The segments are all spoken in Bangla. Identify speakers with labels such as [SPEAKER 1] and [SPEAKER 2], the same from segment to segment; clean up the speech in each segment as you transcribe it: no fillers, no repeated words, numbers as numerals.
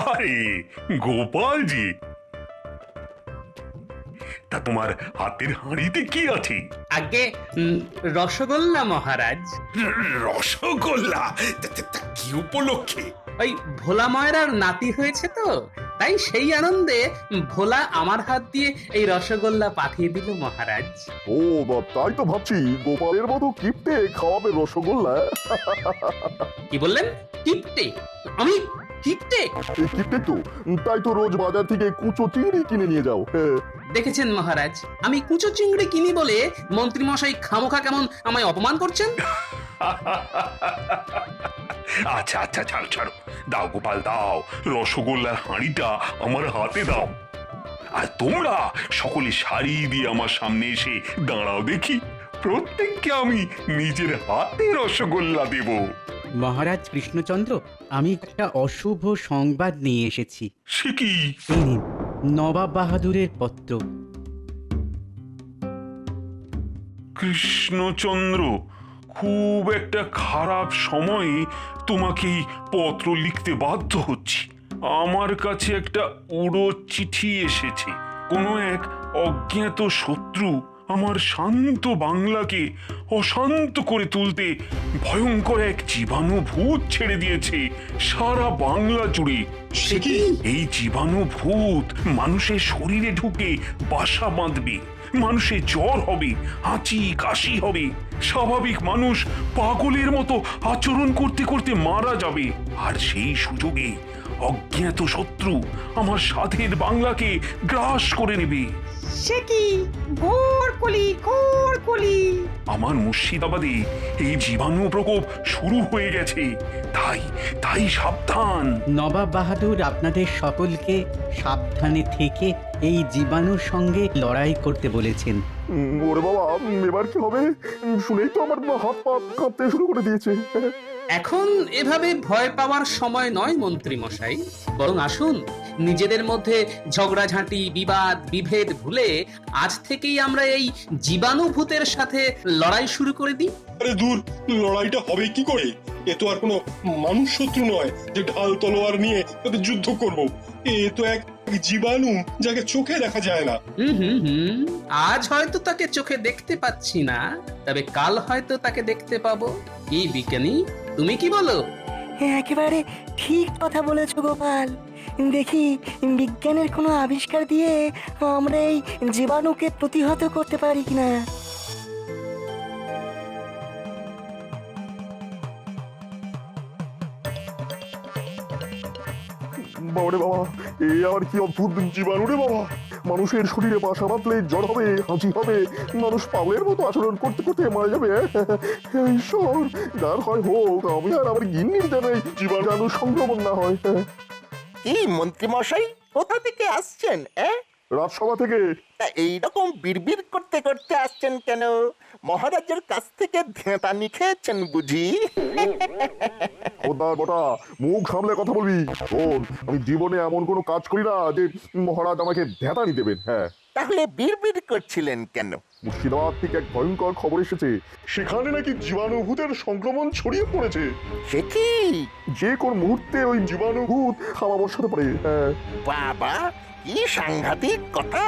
[SPEAKER 1] আরে গোপাল জি, তা তোমার হাতের হাঁড়িতে কি আছে?
[SPEAKER 2] আগে রসগোল্লা মহারাজ।
[SPEAKER 1] রসগোল্লা? তা কি উপলক্ষে?
[SPEAKER 2] ওই ভোলা ময়রার নাতি হয়েছে তো, তাই সেই আনন্দে ভোলা আমার হাত দিয়ে এই রসগোল্লা পাঠিয়ে দিল মহারাজ।
[SPEAKER 3] ও তাই তো ভাবছি গোপালের মতো কিপটে খাওয়াবে রসগোল্লা।
[SPEAKER 2] কি বললেন? কিপটে? আমি কিপটে?
[SPEAKER 3] এই কিপটে তো, তাই তো রোজ বাজার থেকে কুচো চিংড়ি কিনে নিয়ে যাও।
[SPEAKER 2] দেখেছেন মহারাজ, আমি কুচো চিংড়ি কিনি বলে মন্ত্রী মশাই খামোখা কেমন আমায় অপমান করছেন।
[SPEAKER 1] আচ্ছা আচ্ছা, ছাড়ো ছাড়ো, দাও গোপাল দাও, রসগোল্লার হাঁড়িটা আমার হাতে দাও। আর তোমরা সকলে সারি দিয়ে আমার সামনে এসে দাঁড়াও দেখি, প্রত্যেককে আমি নিজের হাতে রসগোল্লা দেব।
[SPEAKER 4] মহারাজ কৃষ্ণচন্দ্র, আমি একটা অশুভ সংবাদ নিয়ে এসেছি।
[SPEAKER 1] সে কি?
[SPEAKER 4] এই নিন, নবাব বাহাদুরের পত্র।
[SPEAKER 1] কৃষ্ণচন্দ্র, খুব একটা খারাপ সময়ে তোমাকে এই পত্র লিখতে বাধ্য হচ্ছি। আমার কাছে একটা উড়ো চিঠি এসেছে। কোনো এক অজ্ঞাত শত্রু আমার শান্ত বাংলাকে অশান্ত করে তুলতে ভয়ঙ্কর এক জীবাণু ভূত ছেড়ে দিয়েছে সারা বাংলা জুড়ে।
[SPEAKER 2] সে কি?
[SPEAKER 1] এই জীবাণু ভূত মানুষের শরীরে ঢুকে বাসা বাঁধবে, মানুষের জ্বর হবে, হাঁচি কাশি হবে, স্বাভাবিক মানুষ পাগলের মতো আচরণ করতে করতে মারা যাবে। আর সেই সুযোগে অজ্ঞাত শত্রু আমার সাধের বাংলাকে গ্রাস করে নেবে।
[SPEAKER 5] সে কি? ঘোর কলি।
[SPEAKER 1] আমার মুর্শিদাবাদে এই জীবাণু প্রকোপ শুরু হয়ে গেছে, তাই তাই সাবধান।
[SPEAKER 4] নবাব বাহাদুর আপনাদের সকলকে সাবধানে থেকে এই জীবাণুর সঙ্গে লড়াই করতে বলেছেন।
[SPEAKER 3] ওরে বাবা, এবার কি হবে? শুনেই তো আমার হাত পা কাঁপতে শুরু করে দিয়েছে।
[SPEAKER 2] এখন এভাবে ভয় পাওয়ার সময় নয় মন্ত্রী মশাই, বরং আসুন নিজেদের মধ্যে ঝগড়াঝাঁটি বিবাদ বিভেদ ভুলে আজ থেকেই আমরা এই জীবাণু ভূতের সাথে লড়াই শুরু করে দিই।
[SPEAKER 6] আরে দূর, লড়াইটা হবে কি করে? এ তো আর কোনো মানুষ শত্রু নয় যে ঢাল তলোয়ার নিয়ে তাদের যুদ্ধ করব। এ তো এক জীবাণু, যাকে চোখে দেখা যায় না।
[SPEAKER 2] হুম, আজ হয়তো তাকে চোখে দেখতে পাচ্ছি না, তবে কাল হয়তো তাকে দেখতে পাবো। কি বিজ্ঞানী, তুমি কি বলো?
[SPEAKER 5] একেবারে ঠিক কথা বলেছো গোপাল। দেখি বিজ্ঞানের কোনো আবিষ্কার দিয়ে আমরা এই জীবাণুকে প্রতিহত করতে পারি কিনা।
[SPEAKER 3] বাবারে বাবা, এই আবার কি অদ্ভুত জীবাণু রে বাবা! মানুষের শরীরে বাসা বাঁধলে জ্বর হবে, হাঁচি হবে, মানুষ পাগলের মতো আচরণ করতে করতে মারা যাবে। ঈশ্বর, যার হয় হোক, আমি আর আমার গিন্নির যেন এই জীবাণু সংক্রমণ না হয়।
[SPEAKER 7] কি মন্ত্রী মশাই, কোথা থেকে আসছেন?
[SPEAKER 3] রাজসভা থেকে।
[SPEAKER 7] তা এইরকম বিড়বিড় করতে করতে আসছেন কেন? মহারাজের কাছ থেকে ধেঁতানি খেয়েছেন বুঝি?
[SPEAKER 3] খোদার বটা, মুখ সামলে কথা বলবি। শোন, আমি জীবনে এমন কোনো কাজ করি না যে মহারাজ আমাকে ধ্যাতানি দেবেন। হ্যাঁ,
[SPEAKER 7] তাহলে বিড়বিড় করছিলেন কেন?
[SPEAKER 3] মুর্শিদাবাদ থেকে এক ভয়ঙ্কর খবর এসেছে, সেখানে নাকি জীবাণুভূতের সংক্রমণ ছড়িয়ে পড়েছে।
[SPEAKER 7] সে কি?
[SPEAKER 3] যে কোন মুহূর্তে ওই জীবাণুভূত হাওয়া বসাতে পারে। হ্যাঁ,
[SPEAKER 7] বাবা, কি সাংঘাতিক কথা!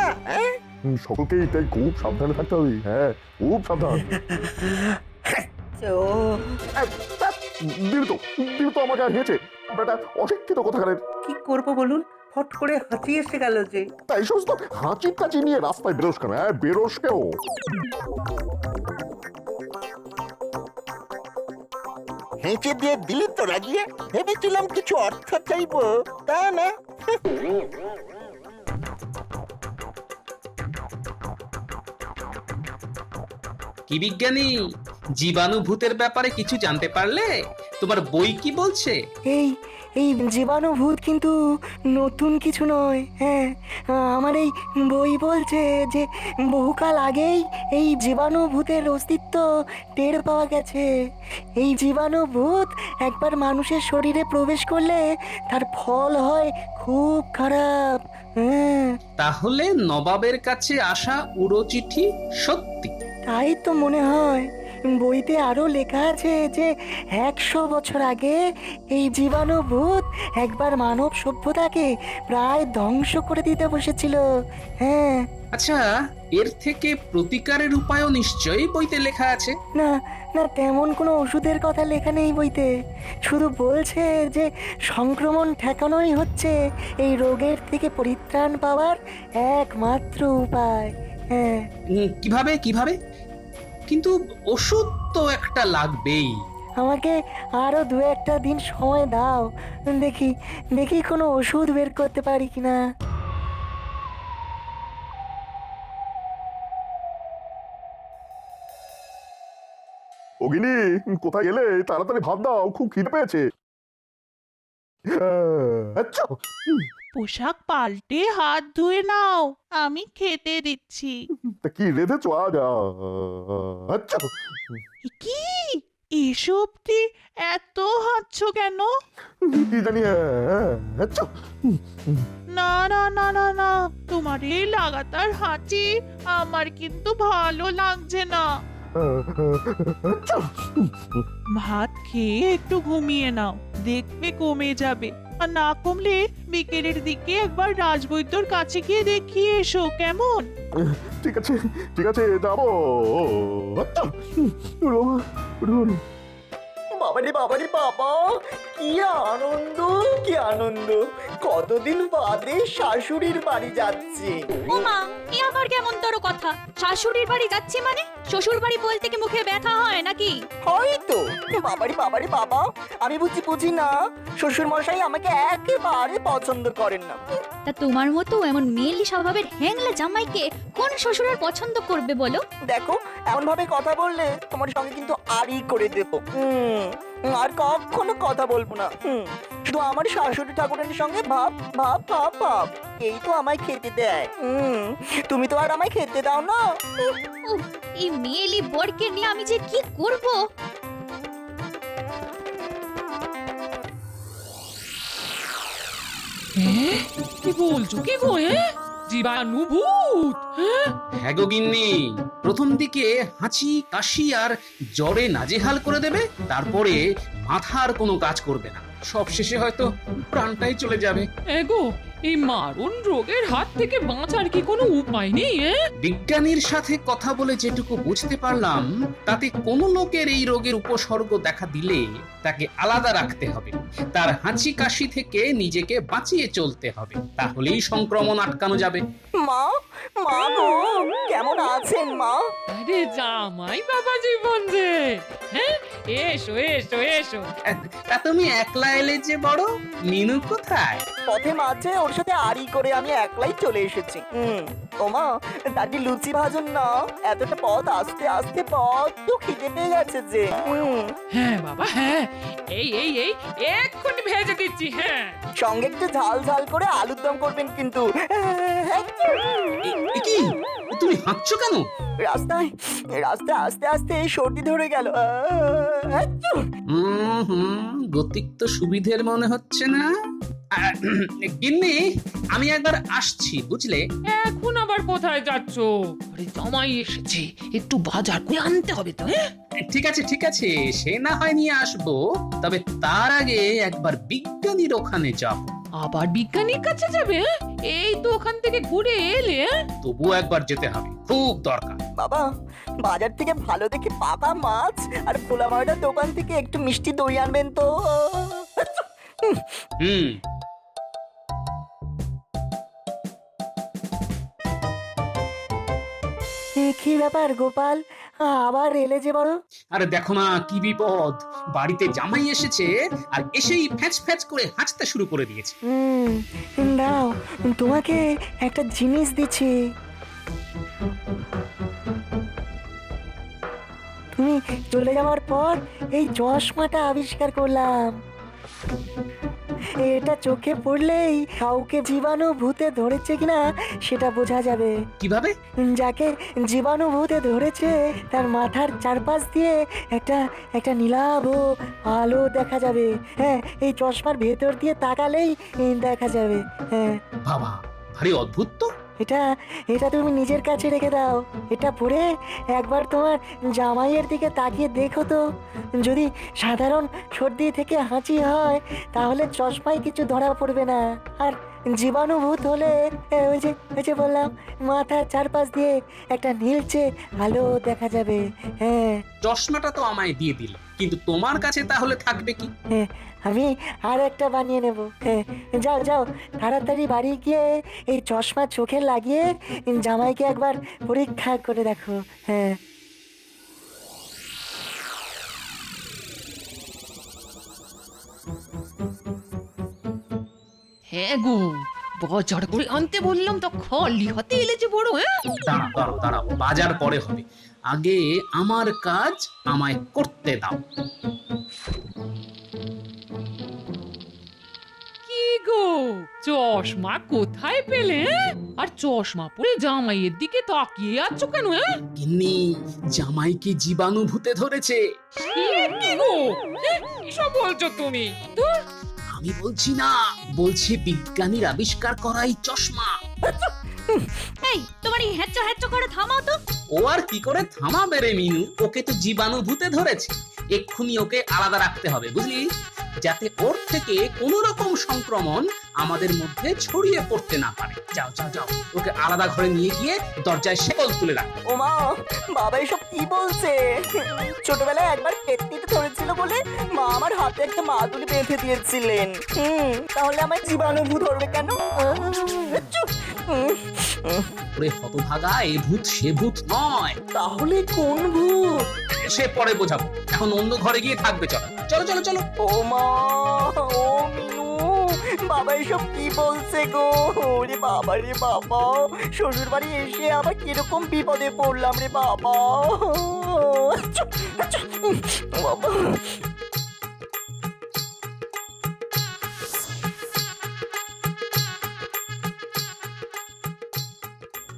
[SPEAKER 3] সকলকেই তাই খুব সাবধানে থাকতে হবে। হ্যাঁ, খুব সাবধান। দিল তো আমাকে আর হেঁচে বেটা, অশিক্ষিত কোথাকারের।
[SPEAKER 8] কি করবো বলুন, ফট করে হাঁচি এসে গেল যে।
[SPEAKER 3] তাই সমস্ত হাঁচি কাচি নিয়ে রাস্তায় বেরোস কেন? হ্যাঁ, বেরোস কেন?
[SPEAKER 7] হেঁচে দিয়ে দিলি তো রাগিয়ে, ভেবেছিলাম কিছু অর্থ চাইবো, তা না।
[SPEAKER 2] কি বিজ্ঞানী, জীবাণু ভূতের ব্যাপারে কিছু জানতে পারলে? তোমার বই কি বলছে?
[SPEAKER 5] এই এই জীবাণু ভূত কিন্তু নতুন কিছু নয়। হ্যাঁ, আমার এই বই বলছে যে বহুকাল আগেই এই জীবাণু ভূতের অস্তিত্ব টের পাওয়া গেছে। এই জীবাণু ভূত একবার মানুষের শরীরে প্রবেশ করলে তার ফল হয় খুব খারাপ। হ্যাঁ,
[SPEAKER 2] তাহলে নবাবের কাছে আসা উড়ো চিঠি সত্যি?
[SPEAKER 5] তাই তো মনে হয়। বইতে আরো লেখা আছে যে 100 বছর আগে এই জীবাণু ভূত একবার মানব সভ্যতাকে প্রায় ধ্বংস করে দিতে বসেছিল। হ্যাঁ,
[SPEAKER 2] আচ্ছা, এর থেকে প্রতিকারের উপায়ও নিশ্চয়ই বইতে লেখা আছে।
[SPEAKER 5] না না, তেমন কোনো ওষুধের কথা লেখা নেই বইতে। শুধু বলছে যে সংক্রমণ ঠেকানোই হচ্ছে এই রোগের থেকে পরিত্রাণ পাওয়ার একমাত্র উপায়। হ্যাঁ,
[SPEAKER 2] কিভাবে কিভাবে? কিন্তু ওষুধ তো একটা লাগবেই।
[SPEAKER 5] আমাকে আরো 2-1টা দিন সময় দাও, দেখি দেখি কোনো ওষুধ বের করতে পারি কিনা।
[SPEAKER 3] অগিনি, কোথায় গেলে? তাড়াতাড়ি ভাত দাও, খুব খিদে পেয়েছে। আচ্ছা,
[SPEAKER 9] পোশাক পাল্টে হাত ধুয়ে নাও, আমি খেতে দিচ্ছি।
[SPEAKER 3] তা কি রেঁধেছো আজ? আচ্ছা,
[SPEAKER 9] এ কি এসব অব্দি এত হাঁচছো কেন?
[SPEAKER 3] কি জানি। আচ্ছা,
[SPEAKER 9] না না না না না, তোমার এই লাগাতার হাঁচি আমার কিন্তু ভালো লাগছে না।
[SPEAKER 3] আচ্ছা,
[SPEAKER 9] ভাত খেয়ে একটু ঘুমিয়ে নাও, দেখবে কমে যাবে। আর না কমলে বিকেলের দিকে একবার রাজবৈদ্যর কাছে গিয়ে দেখিয়ে এসো, কেমন?
[SPEAKER 3] ঠিক আছে ঠিক আছে, যাবো। আচ্ছা, রোমা, রোমা।
[SPEAKER 5] বাবারে বাবারে বাবা, কি আনন্দ, কি আনন্দ! কতদিন বাদে শাশুড়ির বাড়ি যাচ্ছি।
[SPEAKER 10] ও মা, এ আবার কেমন তোর কথা? শাশুড়ির বাড়ি যাচ্ছি মানে? শ্বশুর বাড়ি বলতে কি মুখে ব্যথা হয় নাকি?
[SPEAKER 5] হয়তো। বাবারে বাবারে বাবা, আমি বুঝি না, শ্বশুর মশাই আমাকে একেবারে পছন্দ করেন না।
[SPEAKER 10] তা তোমার মতো এমন মেয়েলি স্বভাবের হ্যাংলা জামাইকে কোন শ্বশুর আর পছন্দ করবে বলো?
[SPEAKER 5] দেখো, এমন ভাবে কথা বললে তোমার সঙ্গে কিন্তু আরই করে দেবো। আর কখনো কথা বলবো না। শুধু আমার শাশুড়ি ঠাকুরের সঙ্গে ভাব ভাব ভাব ভাব, এই তো আমায় খেতে দেয়। তুমি তো আর আমায় খেতে দাও না।
[SPEAKER 10] উফ, এই মেয়েলি বরকে নিয়ে আমি যে কি করব।
[SPEAKER 11] কি বলছো কি গো? জীবাণু ভূত?
[SPEAKER 2] হ্যাঁ গো গিন্নি, প্রথম দিকে হাঁচি কাশি আর জ্বরে নাজেহাল করে দেবে, তারপরে মাথার কোনো কাজ করবে না, সব শেষে হয়তো প্রাণটাই চলে যাবে।
[SPEAKER 11] এগো, এই মারণ রোগের হাত থেকে বাঁচার কি কোনো উপায় নেই?
[SPEAKER 2] বিজ্ঞানীর সাথে কথা বলে যেটুকু বুঝতে পারলাম, তাতে কোনো লোকের এই রোগের উপসর্গ দেখা দিলে তাকে আলাদা রাখতে হবে, তার হাঁচি কাশি থেকে নিজেকে বাঁচিয়ে চলতে হবে, তাহলেই সংক্রমণ আটকানো যাবে।
[SPEAKER 5] মা, মা গো, কেমন আছেন মা?
[SPEAKER 11] আরে জামাই বাবা জীবন যে, হ্যাঁ, এসো এসো এসো।
[SPEAKER 2] তা তুমি একলা এলে যে বড়, মিনু কোথায়?
[SPEAKER 5] পথে মাঝে ওর সাথে আড়ি করে আমি একলাই চলে এসেছি। ওমা, দাদি লুচি ভাজুন না, এতটা পথ আস্তে আস্তে বড্ড খিদে পেয়ে গেছে যে।
[SPEAKER 11] হ্যাঁ বাবা, হ্যাঁ, এই এই এই এক্ষুনি ভেজে দিচ্ছি। হ্যাঁ,
[SPEAKER 5] সঙ্গে একটু ঝাল ঝাল করে আলুর দম করবেন কিন্তু।
[SPEAKER 2] এ কি, তুমি হাঁটছো কেন?
[SPEAKER 5] রাস্তায় রাস্তায় আস্তে আস্তে সর্দি ধরে গেল।
[SPEAKER 2] গতিক তো সুবিধের মনে হচ্ছে না। গিন্নি, আমি একবার আসছি, বুঝলে?
[SPEAKER 11] এখন আবার কোথায় যাচ্ছো? আরে জামাই এসেছে, একটু বাজার করে আনতে হবে তো।
[SPEAKER 2] ঠিক আছে ঠিক আছে, সে না হয় নিয়ে আসবো, তবে তার আগে একবার বিজ্ঞানীর ওখানে যাব।
[SPEAKER 11] আবার বিজ্ঞানীর কাছে যাবে? এই তো ওখান থেকে ঘুরে এলে।
[SPEAKER 2] তবুও একবার যেতে হবে, খুব দরকার।
[SPEAKER 5] বাবা, বাজার থেকে ভালো দেখে পাকা মাছ আর খোলা মাটার দোকান থেকে একটু মিষ্টি দই আনবেন তো। কি ব্যাপার গোপাল, আবার এলে যে বড়?
[SPEAKER 2] আরে দেখো না কি বিপদ, বাড়িতে জামাই এসেছে আর এসেই ফ্যাচ ফ্যাচ করে হাঁচতে শুরু করে দিয়েছে।
[SPEAKER 5] দাও, তোমাকে একটা জিনিস দিচ্ছি। তুমি চলে যাওয়ার পর এই চশমাটা আবিষ্কার করলাম। এটা চোখে পড়লেই কাউকে জীবাণু ভূতে ধরেছে কিনা সেটা বোঝা যাবে।
[SPEAKER 2] কিভাবে?
[SPEAKER 5] যাকে জীবাণু ভূতে ধরেছে তার মাথার চারপাশ দিয়ে একটা একটা নীলাভ আলো দেখা যাবে। হ্যাঁ, এই চশমার ভেতর দিয়ে তাকালেই দেখা যাবে। হ্যাঁ
[SPEAKER 2] বাবা, ভারী অদ্ভুত তো।
[SPEAKER 5] এটা এটা তুমি নিজের কাছে রেখে দাও। এটা পরে একবার তোমার জামাইয়ের দিকে তাকিয়ে দেখো তো, যদি সাধারণ সর্দি থেকে হাঁচি হয় তাহলে চশমায় কিছু ধরা পড়বে না, আর জীবাণুভূত হলে ওই যে বললাম, মাথার চারপাশ দিয়ে একটা নীলচে আলো দেখা যাবে। হ্যাঁ
[SPEAKER 2] চশমাটা তো আমায় দিয়ে দিল, কিন্তু তোমার কাছে তাহলে থাকবে কি?
[SPEAKER 5] হ্যাঁ, আমি আর একটা বানিয়ে নেব। হ্যাঁ, যাও যাও তাড়াতাড়ি বাড়ি গিয়ে এই চশমা চোখে লাগিয়ে জামাইকে একবার পরীক্ষা করে দেখো। হ্যাঁ
[SPEAKER 11] হ্যাঁ গো, বাজার করে আনতে বললাম তো খালি হাতে এলে যে বড়। হ্যাঁ,
[SPEAKER 2] দাঁড়াও, বাজার পরে হবে, আগে আমার কাজ আমায় করতে দাও।
[SPEAKER 11] কি গো, চশমা কোথায় পেলে? হ্যাঁ? আর চশমা পরে জামাইয়ের দিকে তাকিয়ে আছো কেন? হ্যাঁ,
[SPEAKER 2] গিন্নি, জামাইকে জীবাণুভূতে ধরেছে।
[SPEAKER 11] সে কি গো, এসব বলছো তুমি? ধুর,
[SPEAKER 2] আমি বলছি না, বলছি বিজ্ঞানীর আবিষ্কার করা এই চশমা।
[SPEAKER 10] এই তোমার এই হ্যাচ্চা হ্যাচ্চা করে থামাও তো।
[SPEAKER 2] ও আর কি করে থামাবে রে মিনু, ওকে তো জীবাণুভূতে ধরেছে, এক্ষুনি ওকে আলাদা রাখতে হবে, বুঝলি, যাতে ওর থেকে কোন রকম সংক্রমণ আমাদের মধ্যে ছড়িয়ে পড়তে না পারে। যাও যাও যাও, ওকে আলাদা ঘরে নিয়ে গিয়ে দরজায় শেকল তুলে রাখ।
[SPEAKER 5] ও মা, বাবা এসব কি বলছে? ছোটবেলায় একবার পেটনিতে ধরেছিল বলে মা আমার হাতে একটা মাদুলি বেঁধে দিয়েছিলেন। তাহলে আমার জীবাণু ধরবে কেন?
[SPEAKER 2] ওরে হতভাগা, এ ভূত সে ভূত নয়।
[SPEAKER 5] তাহলে কোন ভূত?
[SPEAKER 2] সে পরে বোঝাবো, এখন অন্য ঘরে গিয়ে থাকবে। চলো চলো চলো চলো।
[SPEAKER 5] ও মা, ও মিনু, বাবা এসব কি বলছে গো? ওরে বাবা রে বাবা, শ্বশুর বাড়ি এসে আবার কিরকম বিপদে পড়লাম রে বাবা। বাবা,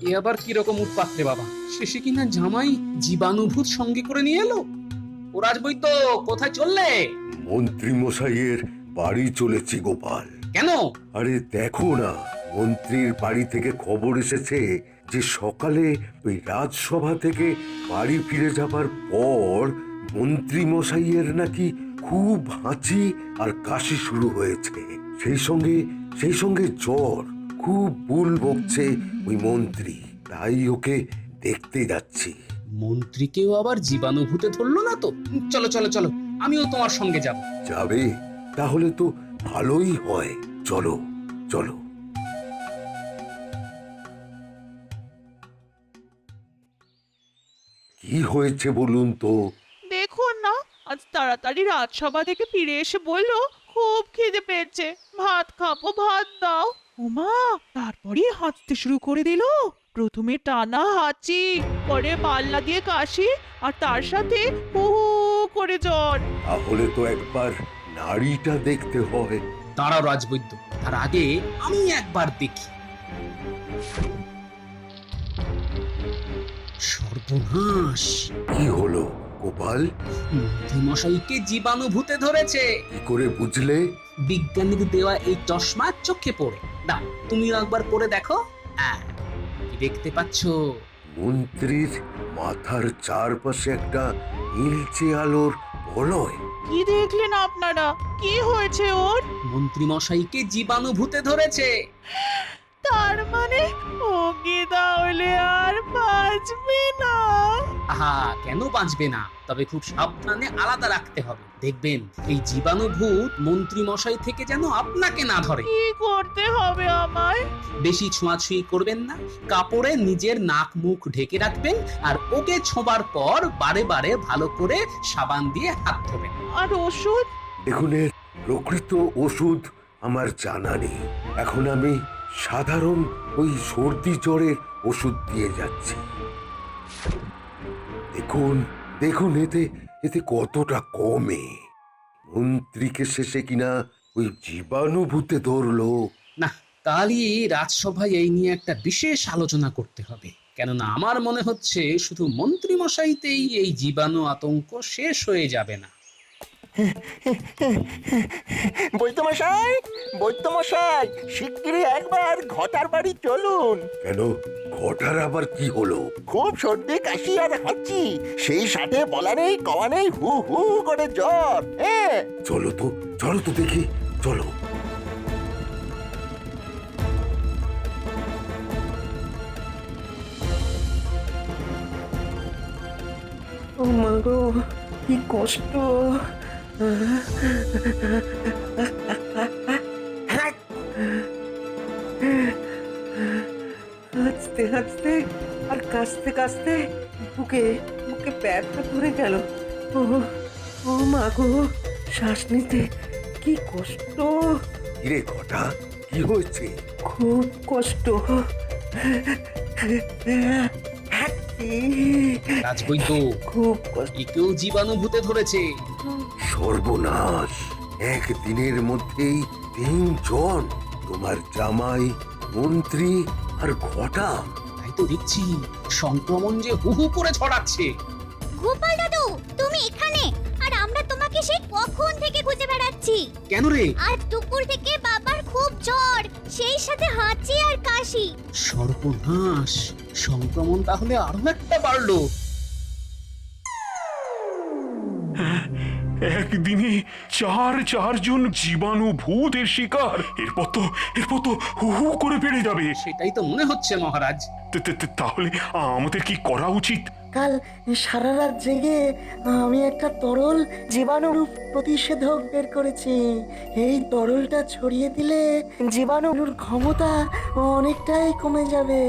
[SPEAKER 2] এ আবার কিরকম উৎপাত রে বাবা, শেষে কিনা জামাই জীবাণুভূত সঙ্গে করে নিয়ে এলো। ও রাজবৈদ্য, কোথায় চললে?
[SPEAKER 3] মন্ত্রী মশাইয়ের বাড়ি চলেছি গোপাল।
[SPEAKER 2] কেন?
[SPEAKER 3] আরে দেখো না, মন্ত্রীর বাড়ি থেকে খবর এসেছে যে সকালে ওই রাজসভা থেকে বাড়ি ফিরে যাবার পর মন্ত্রী মশাইয়ের নাকি খুব হাঁচি আর কাশি শুরু হয়েছে, সেই সঙ্গে জ্বর, খুব বুল বকছে ওই মন্ত্রী, তাই ওকে দেখতে যাচ্ছি।
[SPEAKER 2] মন্ত্রীকেও আবার জীবাণুভূতে ধরলো না তো? চলো চলো চলো, আমিও তোমার সঙ্গে যাব।
[SPEAKER 3] যাবে? তাহলে তো ভালোই হয়, চলো চলো। কি হয়েছে বলুন তো?
[SPEAKER 9] দেখুন না, আজ তাড়াতাড়ি রাজসভা থেকে ফিরে এসে বলল খুব খিদে পেয়েছে, ভাত খাবো, ভাত দাও। ওমা, তারপরে হাঁচতে শুরু করে দিল। প্রথমে টানা হাঁচি, পরে পাল্লা দিয়ে কাশি, আর তার সাথে হু হু করে জ্বর।
[SPEAKER 3] তাহলে তো একবার নাড়িটা দেখতে হয়।
[SPEAKER 2] দাঁড়াও রাজবৈদ্য, তার আগে আমি একবার দেখি। সর্বনাশ!
[SPEAKER 3] কি হলো গোপাল?
[SPEAKER 2] মন্ত্রী মশাইকে জীবাণুভূতে ধরেছে।
[SPEAKER 3] কি করে বুঝলে?
[SPEAKER 2] বিজ্ঞানীর দেওয়া এই চশমা চোখে পড়ে। দাও, তুমিও একবার পরে দেখো। কি দেখতে পাচ্ছ?
[SPEAKER 3] মন্ত্রীর মাথার চারপাশে একটা নীলচে আলোর বলয়।
[SPEAKER 9] কি দেখলেন আপনারা? কি হয়েছে ওর?
[SPEAKER 2] মন্ত্রী মশাইকে জীবাণুভূতে ধরেছে।
[SPEAKER 9] তার মানে ও কি তাহলে আর বাঁচবে না?
[SPEAKER 2] আহা, কেন বাঁচবে না? তবে খুব সাবধানে আলাদা রাখতে হবে। দেখবেন এই জীবাণুভূত মন্ত্রী মশাই থেকে যেন আপনাকে না ধরে।
[SPEAKER 9] কি করতে হবে আমায়?
[SPEAKER 2] বেশি ছোঁয়াছুঁয়ি করবেন না, কাপড়ে নিজের নাক মুখ ঢেকে রাখবেন, আর ওকে ছোঁবার পর বারে বারে ভালো করে সাবান দিয়ে হাত ধোবেন।
[SPEAKER 9] আর ওষুধ?
[SPEAKER 3] দেখুন, এর প্রকৃত ওষুধ আমার জানা নেই। এখন আমি সাধারণ ওই সর্দি জ্বরের ওষুধ দিয়ে যাচ্ছি। দেখুন দেখুন, এতে কতটা কমে। মন্ত্রীকে শেষে কিনা ওই জীবাণুভূতে ধরলো।
[SPEAKER 2] না, কালই রাজসভায় এই নিয়ে একটা বিশেষ আলোচনা করতে হবে, কেননা আমার মনে হচ্ছে শুধু মন্ত্রী মশাইতেই এই জীবাণু আতঙ্ক শেষ হয়ে যাবে না।
[SPEAKER 7] বৈদ্যমশাই, বৈদ্যমশাই, শিগগিরই একবার ঘটার বাড়ি চলুন।
[SPEAKER 3] কেন ঘটার আবার কি হলো?
[SPEAKER 7] খুব সর্দি কাশি আর হাঁচি, সেই সাথে বলা নেই কওয়া নেই হু হু করে জ্বর। হ্যাঁ,
[SPEAKER 3] চলো তো দেখি, চলো।
[SPEAKER 8] ও মা গো, কি কষ্ট। হাঁচতে হাঁচতে আর কাশতে কাশতে বুকে বুকে ব্যথা ধরে গেল। ও ও মা গো, শ্বাস নিতে কি কষ্ট,
[SPEAKER 3] কিরে ঘটা, কি হয়েছে?
[SPEAKER 8] খুব কষ্ট।
[SPEAKER 2] রাজবৈদ্য,
[SPEAKER 8] খুব কষ্ট।
[SPEAKER 2] একেও জীবাণুভূতে ধরেছে।
[SPEAKER 3] সর্বনাশ, একদিনের মধ্যেই 3 জন, তোমার জামাই, মন্ত্রী আর ঘটা।
[SPEAKER 2] তাই তো দেখছি সংক্রমণ যে হু হু করে ছড়াচ্ছে।
[SPEAKER 10] গোপাল দাদু, তুমি এখানে? আর আমরা তোমাকে সেই কখন থেকে খুঁজে বেড়াচ্ছি।
[SPEAKER 2] কেন রে?
[SPEAKER 10] আজ দুপুর থেকে বাবার খুব জ্বর, সেই সাথে হাঁচি আর কাশি।
[SPEAKER 2] সর্বনাশ, সংক্রমণ তাহলে আরো একটা বাড়লো।
[SPEAKER 1] একদিনে 4 জন জীবাণু ভূতের শিকার। এরপর তো হু হু করে বেড়ে যাবে।
[SPEAKER 2] সেটাই তো মনে হচ্ছে মহারাজ।
[SPEAKER 1] তাহলে আমাদের কি করা উচিত?
[SPEAKER 5] কাল সারা রাত জেগে আমি একটা তরল জীবাণু প্রতিষেধক বের করেছি। এই তরলটা ছড়িয়ে দিলে জীবাণুর ক্ষমতা অনেকটাই কমে যাবে।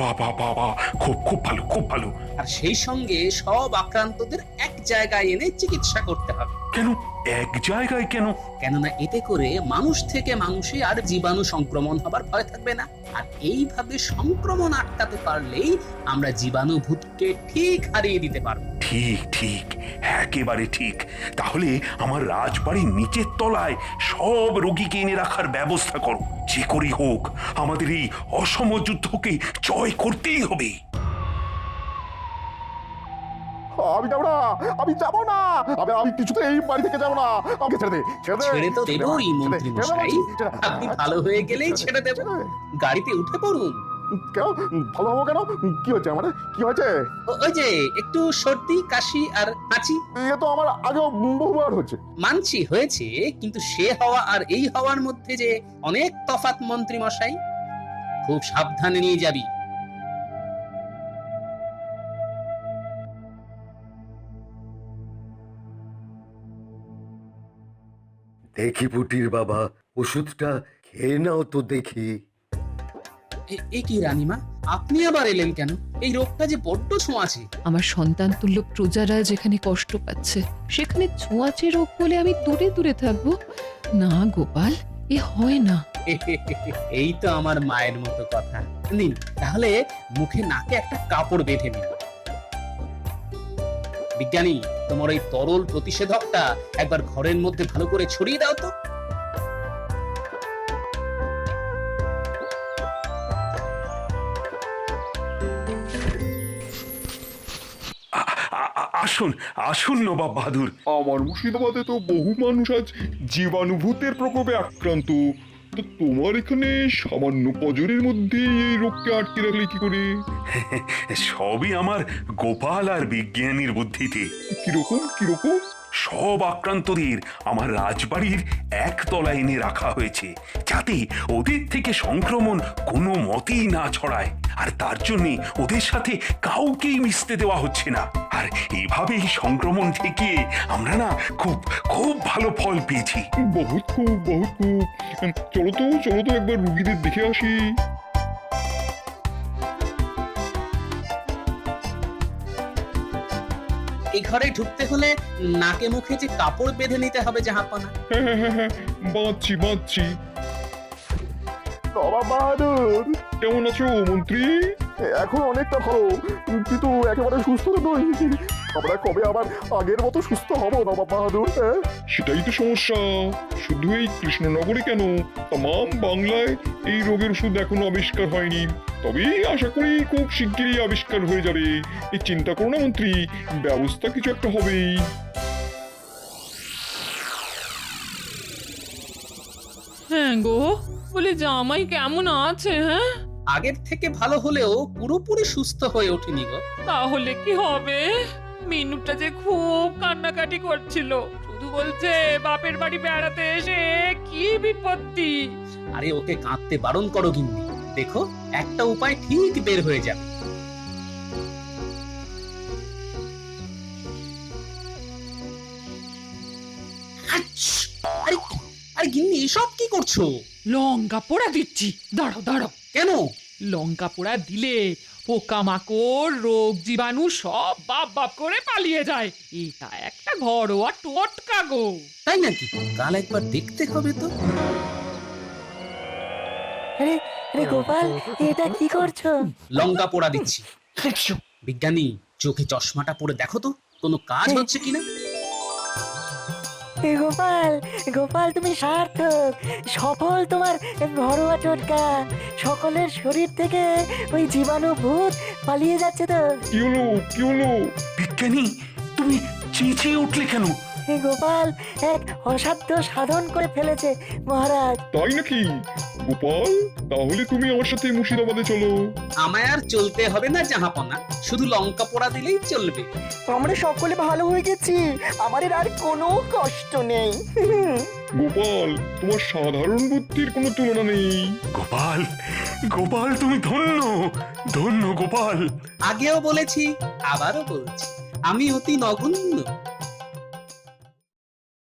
[SPEAKER 1] বাবা, খুব ভালো, খুব ভালো।
[SPEAKER 2] আর সেই সঙ্গে সব আক্রান্তদের এক জায়গায় এনে চিকিৎসা করতে হবে।
[SPEAKER 1] কেন এক জায়গায় কেন?
[SPEAKER 2] কেননা এতে করে মানুষ থেকে মানুষে আর জীবাণু সংক্রমণ হবার ভয় থাকবে না। আর এইভাবে সংক্রমণ আটকাতে পারলেই আমরা জীবাণু ভূতকে ঠিক হারিয়ে দিতে পারবো।
[SPEAKER 1] ঠিক, একেবারে ঠিক। তাহলে আমার রাজবাড়ির নিচের তলায় সব রোগীকে এনে রাখার ব্যবস্থা করো। যে করেই হোক আমাদের এই অসম যুদ্ধকে জয় করতেই হবে।
[SPEAKER 3] আমি যাবো না, আমি যাবো না, আমি কিছুতেই এই বাড়ি থেকে যাবো না। আমাকে ছেড়ে দে,
[SPEAKER 2] ছেড়ে তো দেবই মন্ত্রী মশাই, আপনি ভালো হয়ে গেলেই ছেড়ে দেব। গাড়িতে উঠে পড়ুন।
[SPEAKER 3] কেন ভালো হবো কেন? কি হচ্ছে আমার? কি হয়েছে?
[SPEAKER 2] ওই যে একটু সর্দি কাশি আর হাঁচি।
[SPEAKER 3] এ তো আমার আগেও বহুবার হচ্ছে।
[SPEAKER 2] মানছি হয়েছে, কিন্তু সে হওয়া আর এই হওয়ার মধ্যে যে অনেক তফাৎ মন্ত্রী মশাই। খুব সাবধানে নিয়ে যাবি।
[SPEAKER 3] দেখি পুটির বাবা, ওষুধটা খেয়ে নাও তো দেখি।
[SPEAKER 2] এ কি রানীমা, আপনি আবার এলেন কেন? এই রোগটা যে বড্ড ছোঁয়াচে।
[SPEAKER 11] আমার সন্তান তুল্য প্রজারা যেখানে কষ্ট পাচ্ছে, সেখানে ছোঁয়াচে রোগ বলে আমি দূরে দূরে থাকবো? না গোপাল, এ হয় না।
[SPEAKER 2] এই তো আমার মায়ের মতো কথা। নিন তাহলে মুখে নাকে একটা কাপড় বেঁধে নিন। বিজ্ঞানী, তোমার এই তরল প্রতিষেধকটা একবার ঘরের মধ্যে ভালো করে ছড়িয়ে দাও তো।
[SPEAKER 1] আসুন নবাব বাহাদুর।
[SPEAKER 6] আমার মুর্শিদাবাদে তো বহু মানুষ আজ জীবাণুভূতের প্রকোপে আক্রান্ত। তো তোমার এখানে সামান্য পজরের মধ্যে এই রোগকে আটকে রাখলে কি করে?
[SPEAKER 1] সবই আমার গোপাল আর বিজ্ঞানীর বুদ্ধিতে।
[SPEAKER 6] কিরকম?
[SPEAKER 1] সব আক্রান্তদের আমার রাজবাড়ির একতলায় এনে রাখা হয়েছে, যাতে ওদের থেকে সংক্রমণ কোনো মতেই না ছড়ায়। আর তার জন্য ওদের সাথে কাউকেই মিশতে দেওয়া হচ্ছে না। আর এভাবেই সংক্রমণ থেকে আমরা না খুব ভালো ফল পেয়েছি।
[SPEAKER 6] বহুত খুব। চলো তো একবার রুগীদের দেখে আসি।
[SPEAKER 2] এই ঘরে ঢুকতে হলে নাকে মুখে যে কাপড় বেঁধে নিতে হবে জাহাপনা।
[SPEAKER 6] হ্যাঁ, বাঁধছি।
[SPEAKER 3] নবাব বাহাদুর,
[SPEAKER 6] কেমন আছো মন্ত্রী?
[SPEAKER 3] এখন অনেকটা ভালো, কিন্তু একেবারে সুস্থ তো নই। আমরা কবে আবার আগের মতো সুস্থ হব নবাব বাহাদুর?
[SPEAKER 6] সেটাই তো সমস্যা। শুধু এই কৃষ্ণনগরে কেন, তাম বাংলায় এই রোগের ওষুধ এখনো আবিষ্কার হয়নি। তবে আশা করি খুব শিগগিরই আবিষ্কার হয়ে যাবে। এই চিন্তা করো না মন্ত্রী, ব্যবস্থা কিছু একটা হবেই।
[SPEAKER 11] হ্যাঁ গো, বলে জামাই কেমন আছে? হ্যাঁ,
[SPEAKER 2] আগের থেকে ভালো হলেও পুরোপুরি সুস্থ হয়ে ওঠেনি গো।
[SPEAKER 11] তাহলে কি হবে? মিনুটা যে খুব কান্নাকাটি করছিল, শুধু বলছে বাপের বাড়ি বেড়াতে এসে কি বিপত্তি।
[SPEAKER 2] আরে ওকে কাঁদতে বারণ করো গিন্নি, দেখো একটা উপায় ঠিক বের হয়ে যাবে। আচ্ছ! আরে আরে গিন্নি এসব কি করছো?
[SPEAKER 11] লঙ্কা পোড়া দিচ্ছি, দাঁড়াও দাঁড়াও।
[SPEAKER 2] কেন?
[SPEAKER 11] লঙ্কা পোড়া দিলে পোকামাকড় রোগ জীবাণু সব বাপ বাপ করে পালিয়ে যায়। এটা একটা ঘরোয়া টোটকা গো।
[SPEAKER 2] তাই নাকি? কাল একবার দেখতে হবে তো।
[SPEAKER 5] আরে আরে গোপাল, এটা কি করছো?
[SPEAKER 2] লঙ্কা পোড়া দিচ্ছি। বিজ্ঞানী, চোখে চশমাটা পরে দেখো তো কোনো কাজ হচ্ছে কিনা।
[SPEAKER 5] গোপাল গোপাল, তুমি সার্থক, সফল তোমার ঘরোয়া টোটকা। সকলের শরীর থেকে ওই জীবাণু ভূত পালিয়ে যাচ্ছে তো।
[SPEAKER 1] কি হলো বিজ্ঞানী, তুমি চেঁচিয়ে উঠলে কেন?
[SPEAKER 5] গোপাল এক অসাধ্য সাধন করে ফেলেছে মহারাজ।
[SPEAKER 3] তাই নাকি গোপাল? তাহলে তুমি আমার সাথে মুর্শিদাবাদে চলো।
[SPEAKER 2] আমায় আর চলতে হবে না জাহাপনা, শুধু লঙ্কা পোড়া দিলেই চলবে।
[SPEAKER 5] আমরা সকলে ভালো হয়ে গেছি, আমাদের আর কোনো কষ্ট নেই।
[SPEAKER 3] গোপাল, তোমার সাধারণ বুদ্ধির কোনো তুলনা নেই।
[SPEAKER 1] গোপাল, গোপাল তুমি ধন্য, ধন্য গোপাল।
[SPEAKER 2] আগেও বলেছি, আবারও বলছি, আমি অতি নগণ্য।